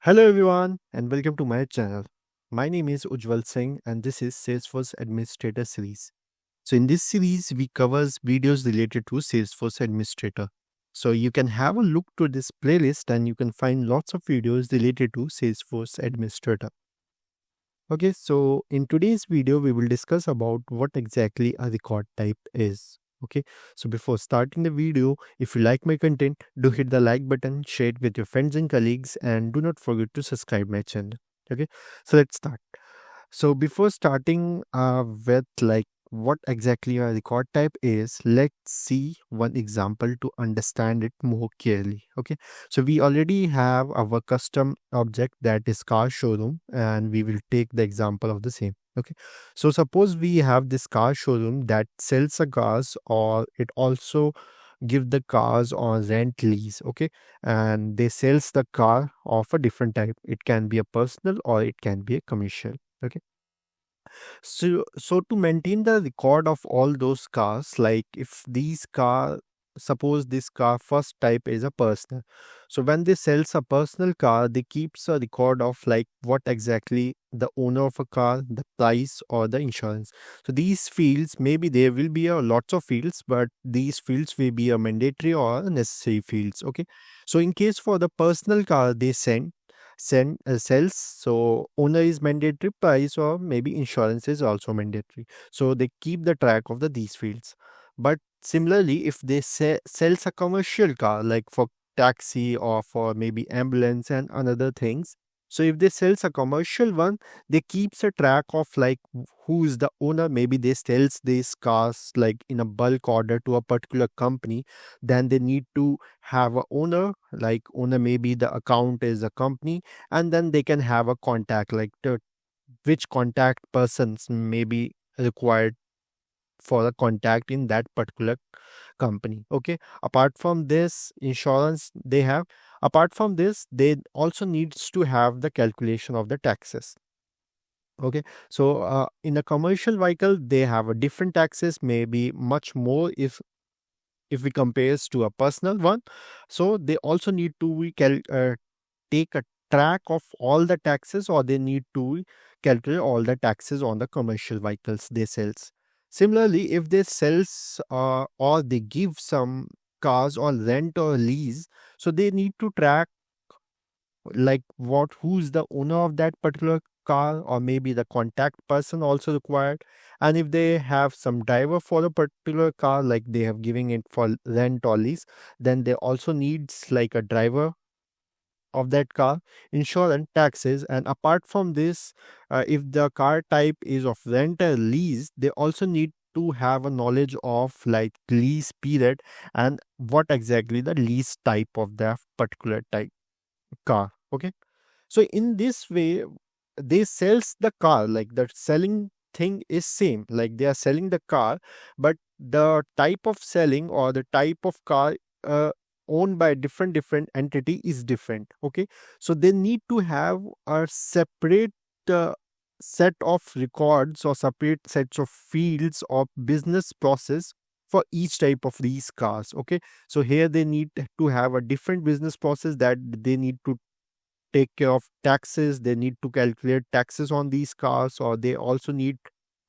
Hello everyone and welcome to my channel. My name is Ujjwal Singh and this is Salesforce Administrator series. So in this series we covers videos related to Salesforce Administrator. So you can have a look to this playlist and you can find lots of videos related to Salesforce Administrator. Okay, so in today's video, we will discuss about what exactly a record type is. Okay, so before starting the video, if you like my content, do hit the like button, share it with your friends and colleagues, and do not forget to subscribe my channel. Okay, so let's start. So before starting with like what exactly a record type is, let's see one example to understand it more clearly. Okay, so we already have our custom object that is car showroom, and we will take the example of the same. Okay, so suppose we have this car showroom that sells the cars, or it also give the cars on rent lease. Okay, and they sells the car of a different type. It can be a personal or it can be a commercial. Okay, so to maintain the record of all those cars, like if these car, suppose this car first type is a personal. So when they sells a personal car, they keeps a record of like what exactly the owner of a car, the price or the insurance. So these fields, maybe there will be a lots of fields, but these fields will be a mandatory or a necessary fields. Okay. So in case for the personal car, they send sells, so owner is mandatory, price or maybe insurance is also mandatory, so they keep the track of these fields. But similarly, if they sells a commercial car like for taxi or for maybe ambulance and another things, so if they sells a commercial one, they keeps a track of like who is the owner. Maybe they sells these cars like in a bulk order to a particular company, then they need to have a owner, like owner maybe the account is a company, and then they can have a contact like which contact persons may be required for a contact in that particular company. Okay, apart from this insurance they have, apart from this they also needs to have the calculation of the taxes. Okay, so in a commercial vehicle they have a different taxes, maybe much more if we compares to a personal one. So they also need to take a track of all the taxes, or they need to calculate all the taxes on the commercial vehicles they sells. Similarly, if they sells or they give some cars on rent or lease, so they need to track like what who's the owner of that particular car, or maybe the contact person also required. And if they have some driver for a particular car, like they have giving it for rent or lease, then they also needs like a driver of that car, insurance, taxes. And apart from this, if the car type is of rent or lease, they also need to have a knowledge of like lease period and what exactly the lease type of that particular type car. Okay, so in this way they sells the car, like the selling thing is same, like they are selling the car, but the type of selling or the type of car uh, owned by different entity is different. Okay, so they need to have a separate uh, set of records or separate sets of fields of business process for each type of these cars. Okay, so here they need to have a different business process, that they need to take care of taxes, they need to calculate taxes on these cars, or they also need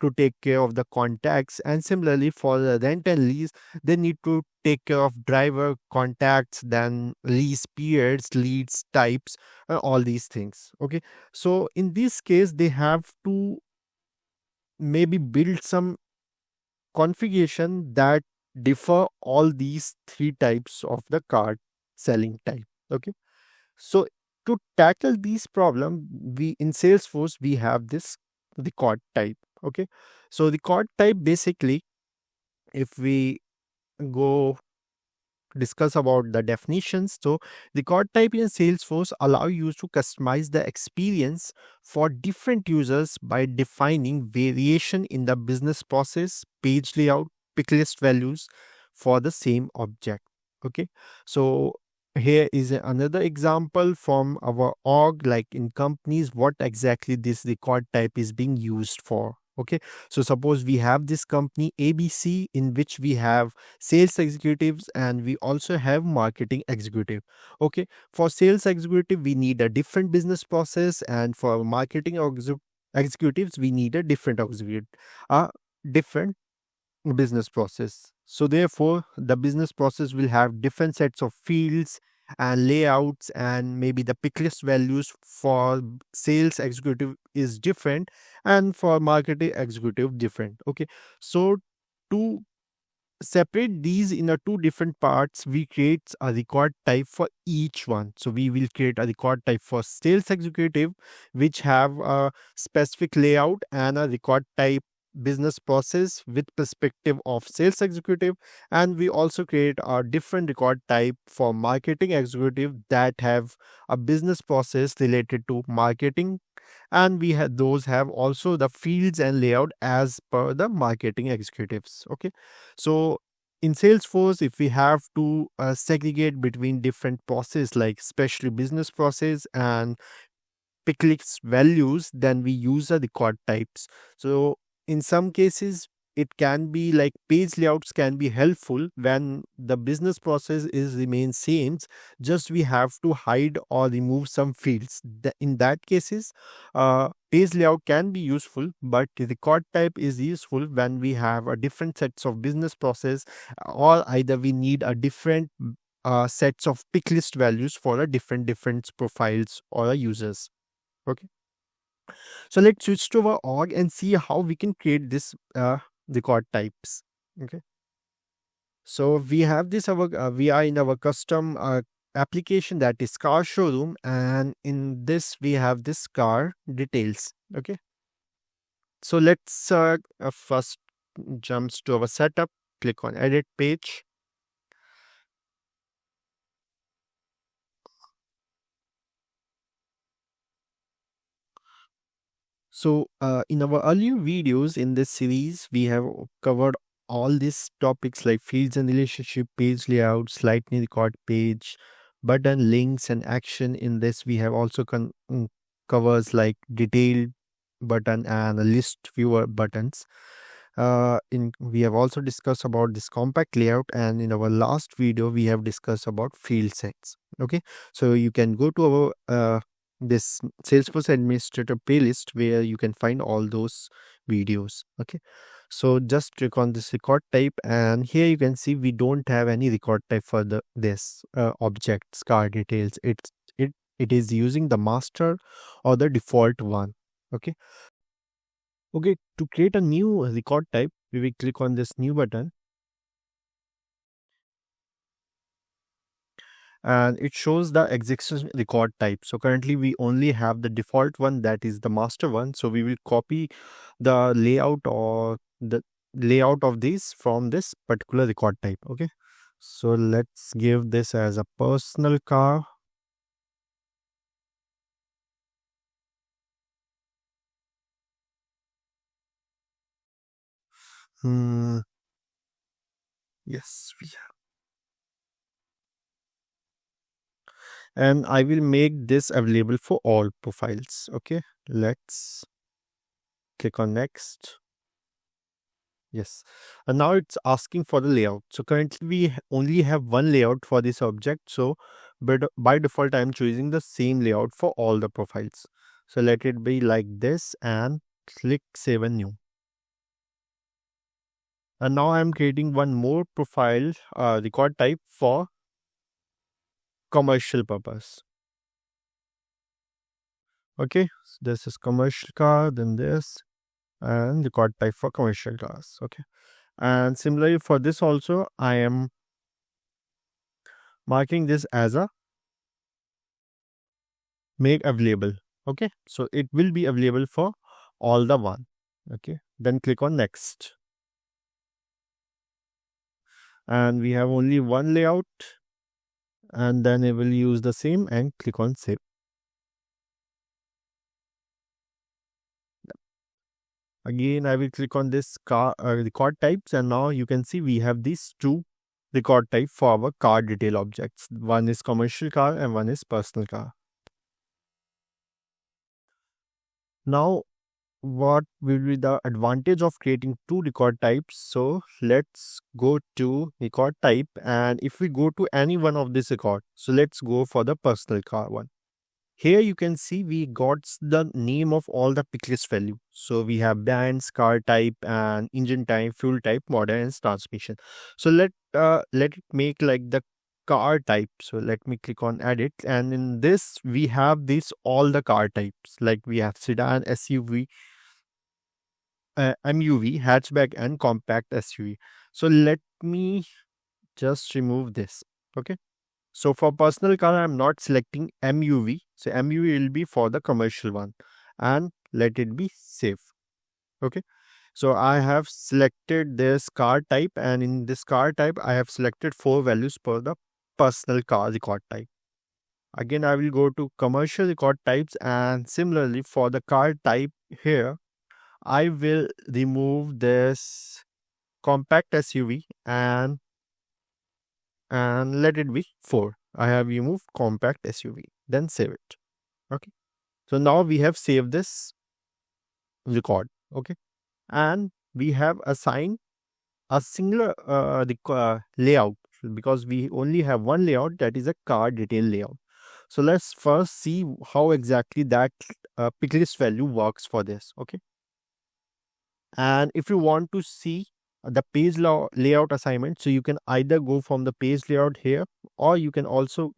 to take care of the contacts. And similarly for the rent and lease, they need to take care of driver contacts, then lease periods, leads types, all these things. Okay, so in this case they have to maybe build some configuration that differ all these three types of the card selling type. Okay, so to tackle these problem, we in Salesforce we have this record type. Okay, so record type basically, if we go discuss about the definitions, so record type in Salesforce allow you to customize the experience for different users by defining variation in the business process, page layout, pick list values for the same object. Okay, so here is another example from our org, like in companies what exactly this record type is being used for. Okay, so suppose we have this company ABC in which we have sales executives and we also have marketing executive. Okay, for sales executive we need a different business process, and for marketing executives we need a different executive, a different business process. So therefore, the business process will have different sets of fields and layouts, and maybe the pick list values for sales executive is different and for marketing executive different. Okay, so to separate these in a two different parts, we create a record type for each one. So we will create a record type for sales executive which have a specific layout, and a record type business process with perspective of sales executive, and we also create a different record type for marketing executive that have a business process related to marketing, and we have those have also the fields and layout as per the marketing executives. Okay, so in Salesforce, if we have to segregate between different process like especially business process and Piclic's values, then we use the record types. So in some cases, it can be like page layouts can be helpful when the business process is remains same. Just we have to hide or remove some fields. In that cases, page layout can be useful, but the record type is useful when we have a different sets of business process, or either we need a different sets of pick list values for a different profiles or users. Okay. So let's switch to our org and see how we can create this record types. Okay. So we have this we are in our custom application, that is car showroom, and in this we have this car details. Okay. So let's first jumps to our setup. Click on edit page. So, in our earlier videos in this series, we have covered all these topics like fields and relationship, page layout, lightning record page, button links and action. In this, we have also covers like detailed button and a list viewer buttons. In we have also discussed about this compact layout, and in our last video we have discussed about field sets. Okay, so you can go to our this Salesforce administrator playlist where you can find all those videos. Okay, so just click on this record type, and here you can see we don't have any record type for the this object car details. It is using the master or the default one. Okay. Okay, to create a new record type, we will click on this new button, and it shows the existing record type. So currently we only have the default one, that is the master one. So we will copy the layout or the layout of these from this particular record type. Okay. So let's give this as a personal car. Hmm. Yes, we have. And I will make this available for all profiles. Okay. Let's click on next. Yes. And now it's asking for the layout. So currently we only have one layout for this object. So but by default, I'm choosing the same layout for all the profiles. So let it be like this and click save and new. And now I'm creating one more profile record type for commercial purpose. Okay. So this is commercial car, then this, and record type for commercial cars. Okay. And similarly for this also, I am marking this as a make available. Okay, so it will be available for all the one. Okay, then click on next, and we have only one layout, and then it will use the same and click on save. Again I will click on this car record types, and now you can see we have these two record type for our car detail objects. One is commercial car and one is personal car. Now what will be the advantage of creating two record types? So let's go to record type, and if we go to any one of this record, so let's go for the personal car one. Here you can see we got the name of all the picklist value. So we have brands, car type, and engine type, fuel type, model, and transmission. So let it make like the car type. So let me click on edit, and in this we have this all the car types. Like we have sedan, SUV, MUV, hatchback, and compact SUV. So let me just remove this. Okay. So for personal car, I'm not selecting MUV. So MUV will be for the commercial one, and let it be safe. Okay. So I have selected this car type, and in this car type, I have selected four values for the personal car record type. Again, I will go to commercial record types, and similarly for the car type here, I will remove this compact SUV and let it be 4. I have removed compact SUV. Then save it. Okay. So now we have saved this record. Okay. And we have assigned a singular layout because we only have one layout, that is a car detail layout. So let's first see how exactly that picklist value works for this. Okay. And if you want to see the layout assignment, so you can either go from the page layout here, or you can also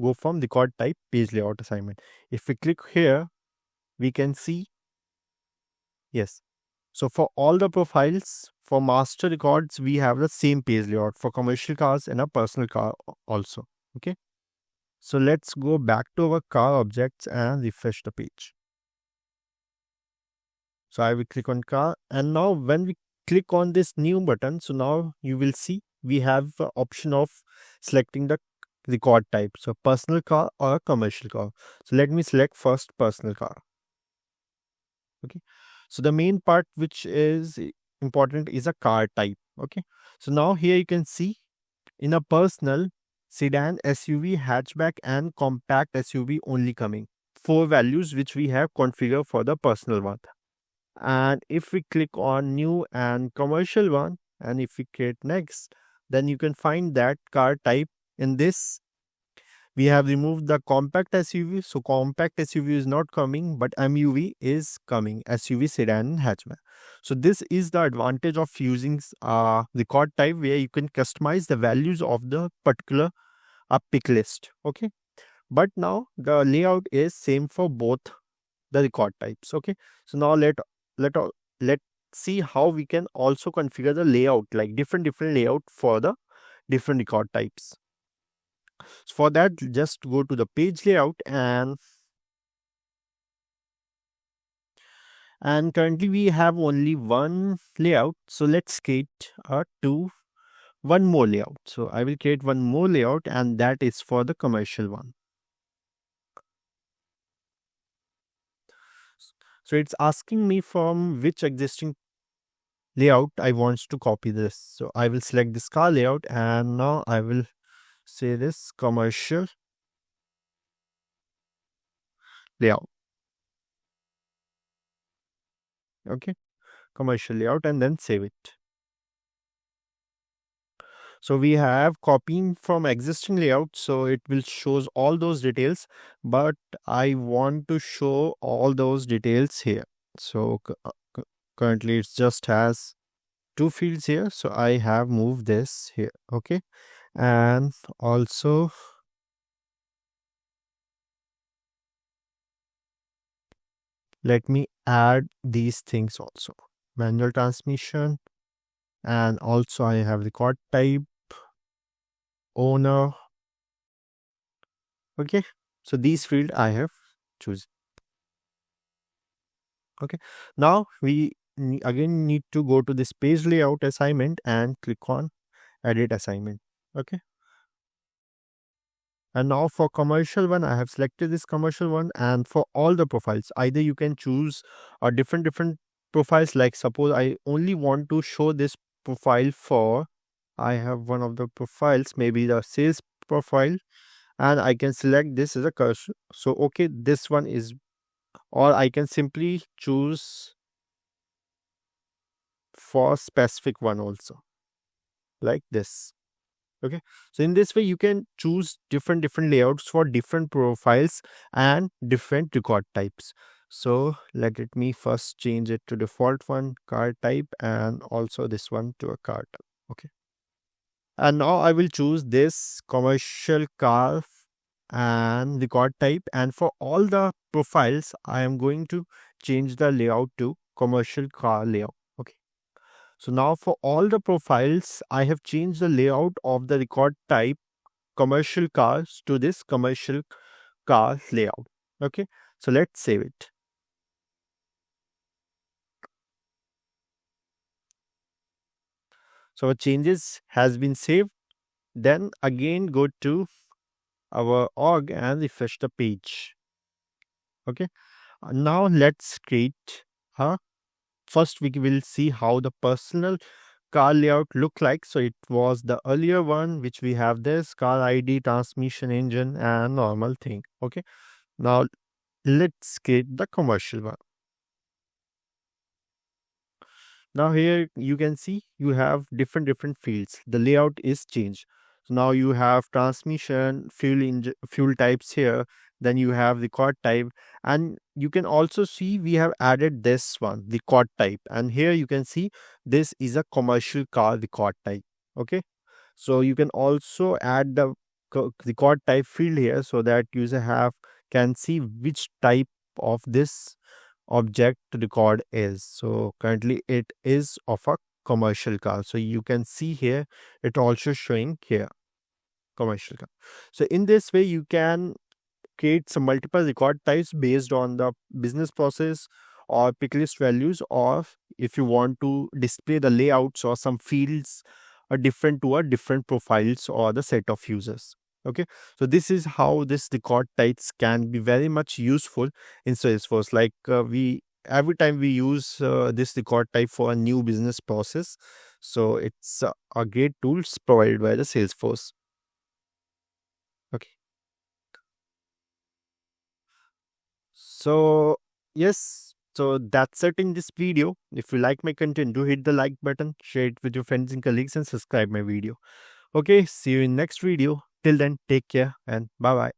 go from record type page layout assignment. If we click here, we can see, yes. So for all the profiles for master records, we have the same page layout for commercial cars and a personal car also. Okay. So let's go back to our car objects and refresh the page. So I will click on car, and now when we click on this new button, so now you will see we have the option of selecting the record type, so personal car or a commercial car. So let me select first personal car. Okay. So the main part which is important is a car type. Okay. So now here you can see in a personal, sedan, SUV, hatchback, and compact SUV only coming. Four values which we have configured for the personal one. And if we click on new and commercial one, and if we create next, then you can find that car type. In this we have removed the compact SUV, so compact SUV is not coming, but MUV is coming, SUV, sedan, and hatchback. So this is the advantage of using record type, where you can customize the values of the particular pick list. Okay. But now the layout is same for both the record types. Okay. So now let let's see how we can also configure the layout, like different layout for the different record types. So for that, just go to the page layout, and currently we have only one layout. So let's create one more layout. So I will create one more layout, and that is for the commercial one. So it's asking me from which existing layout I want to copy this. So I will select this car layout, and now I will say this commercial layout. Okay. Commercial layout, and then save it. So we have copying from existing layout, so it will shows all those details, but I want to show all those details here. So currently it just has two fields here, so I have moved this here. Okay. And also let me add these things also: manual transmission, and also I have record type, owner. Okay. So these field I have chosen. Okay. Now we again need to go to this page layout assignment and click on edit assignment. Okay. And now for commercial one, I have selected this commercial one, and for all the profiles, either you can choose a different profiles. Like suppose I only want to show this profile for, I have one of the profiles, maybe the sales profile, and I can select this as a cursor. So okay, this one is, or I can simply choose for specific one also, like this. Okay, so in this way you can choose different layouts for different profiles and different record types. So let me first change it to default one, card type, and also this one to a card type. Okay, and now I will choose this commercial car and record type, and for all the profiles I am going to change the layout to commercial car layout. Okay, so now for all the profiles I have changed the layout of the record type commercial cars to this commercial car layout. Okay, so let's save it. So our changes has been saved. Then again go to our org and refresh the page. Okay, now let's create a first we will see how the personal car layout look like. So it was the earlier one which we have this car ID, transmission, engine, and normal thing. Okay, now let's create the commercial one. Now here you can see you have different fields. The layout is changed. So now you have transmission, fuel types here. Then you have the record type, and you can also see we have added this one, the record type. And here you can see this is a commercial car record type. Okay, so you can also add the record type field here so that user have can see which type of this object record is. So currently it is of a commercial car. So you can see here it also showing here commercial car. So in this way you can create some multiple record types based on the business process or pick list values, or if you want to display the layouts or some fields are different to a different profiles or the set of users. Okay, so this is how this record types can be very much useful in Salesforce. Like we every time we use this record type for a new business process, so it's a great tools provided by the Salesforce. Okay, so yes, so that's it in this video. If you like my content, do hit the like button, share it with your friends and colleagues, and subscribe my video. Okay, see you in next video. Till then, take care and bye bye.